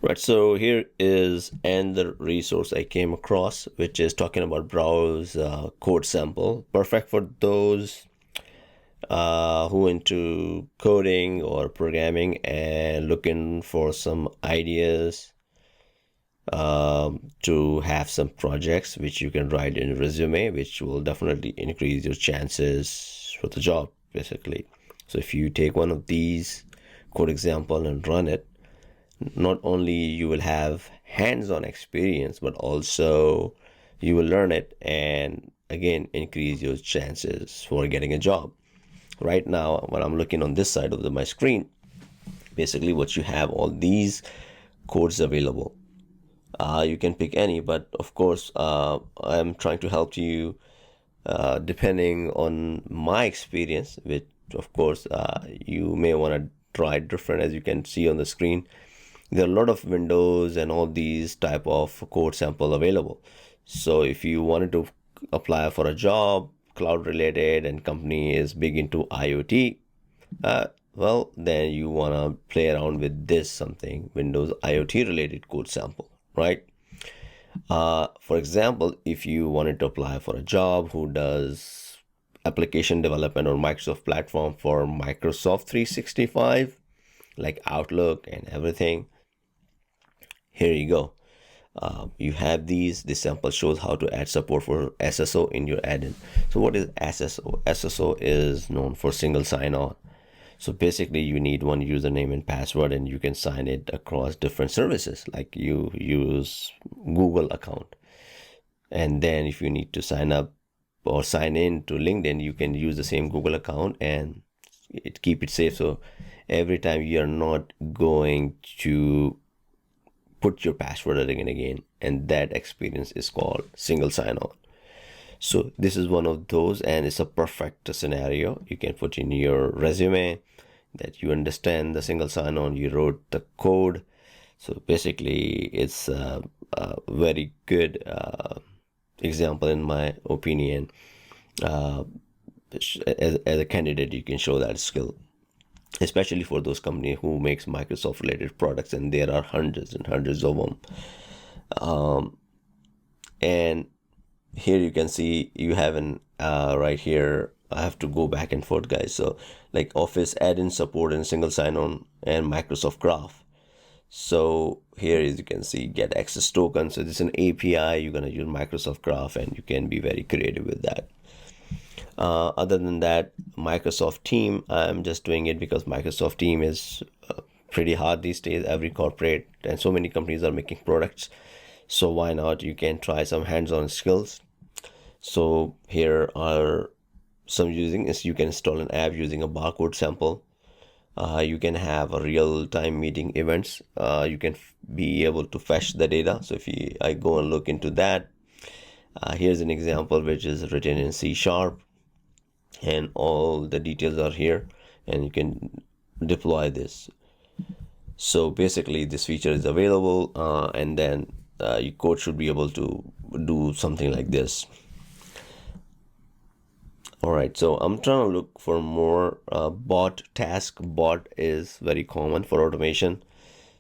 Right, so here is another resource I came across, which is talking about Browse code sample, perfect for those who into coding or programming and looking for some ideas to have some projects which you can write in a resume, which will definitely increase your chances for the job, basically. So if you take one of these code example and run it, not only you will have hands-on experience, but also you will learn it and again increase your chances for getting a job. Right now, when I'm looking on this side of my screen, basically what you have all these codes available. You can pick any, but of course, I'm trying to help you depending on my experience, which of course you may want to try different. As you can see on the screen, there are a lot of windows and all these type of code sample available. So if you wanted to apply for a job cloud related and company is big into IoT, well, then you want to play around with this something Windows IoT related code sample, right? For example, if you wanted to apply for a job who does application development on Microsoft platform for Microsoft 365, like Outlook and everything, here you go. You have these. This sample shows how to add support for SSO in your add-in. So what is SSO? SSO is known for single sign-on. So basically you need one username and password and you can sign it across different services, like you use Google account. And then if you need to sign up or sign in to LinkedIn, you can use the same Google account and keep it safe. So every time you are not going to put your password again and again, and that experience is called single sign-on. So this is one of those, and it's a perfect scenario. You can put in your resume that you understand the single sign-on, you wrote the code. So basically it's a very good example in my opinion. As a candidate, you can show that skill, especially for those companies who makes Microsoft related products, and there are hundreds and hundreds of them. And here you can see you have an right here, I have to go back and forth, guys. So like Office add-in support and single sign-on and Microsoft Graph. So here, as you can see, get access token. So this is an API. You're gonna use Microsoft Graph, and you can be very creative with that. Other than that, Microsoft Team, I'm just doing it because Microsoft Team is pretty hard these days. Every corporate and so many companies are making products. So why not? You can try some hands-on skills. So here are some using is you can install an app using a barcode sample. You can have a real-time meeting events. You can be able to fetch the data. So if I go and look into that, here's an example which is written in C#, and all the details are here, and you can deploy this. So basically this feature is available, and then your code should be able to do something like this. All right, so I'm trying to look for more bot task. Bot is very common for automation.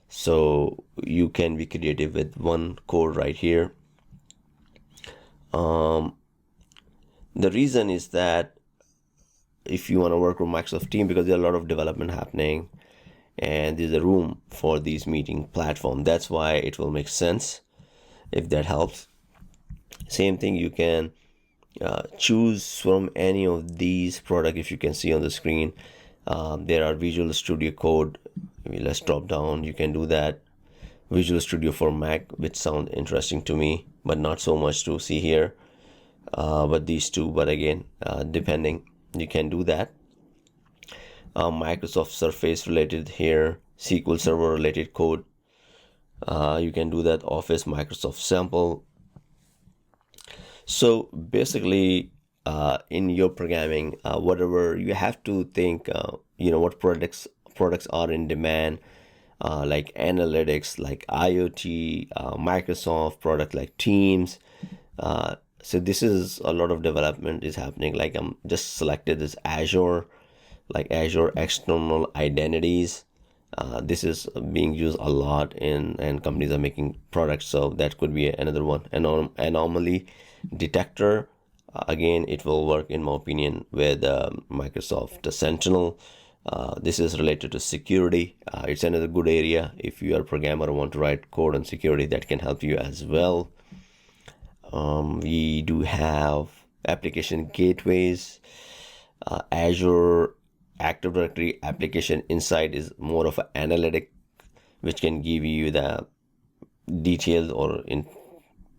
So you can be creative with one code right here. The reason is that if you want to work with Microsoft Team, because there's a lot of development happening and there's a room for these meeting platform, that's why it will make sense, if that helps. Same thing, you can choose from any of these products. If you can see on the screen, there are Visual Studio Code. Let's drop down, you can do that. Visual Studio for Mac, which sound interesting to me, but not so much to see here. But these two, but again, depending, you can do that. Microsoft Surface related here, SQL Server related code, you can do that. Office, Microsoft sample. So basically, in your programming, whatever you have to think, what products are in demand, like analytics, like IoT, Microsoft product like Teams. So this is a lot of development is happening. Like I'm just selected this Azure, like Azure external identities. This is being used a lot and companies are making products, so that could be another one. Anomaly detector, again, it will work in my opinion with Microsoft Sentinel. This is related to security. It's another good area. If you are a programmer or want to write code on security, that can help you as well. We do have application gateways. Azure Active Directory Application Insight is more of an analytic, which can give you the details or in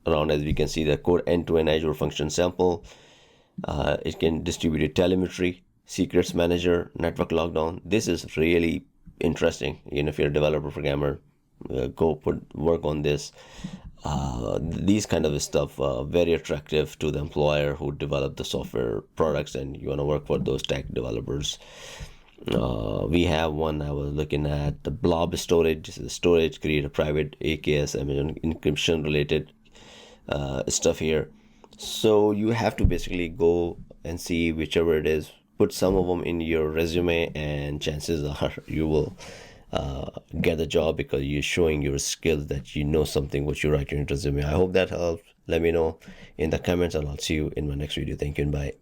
around, as we can see, the code end-to-end Azure function sample. It can distribute telemetry, secrets manager, network lockdown. This is really interesting. If you're a developer programmer, go work on this. These kind of stuff very attractive to the employer who develop the software products, and you want to work for those tech developers. We have one I was looking at, the blob storage. This is storage, create a private AKS, Amazon encryption related stuff here. So you have to basically go and see whichever it is, put some of them in your resume, and chances are you will get the job because you're showing your skills, that you know something what you write in your resume. I hope that helps. Let me know in the comments, and I'll see you in my next video. Thank you and bye.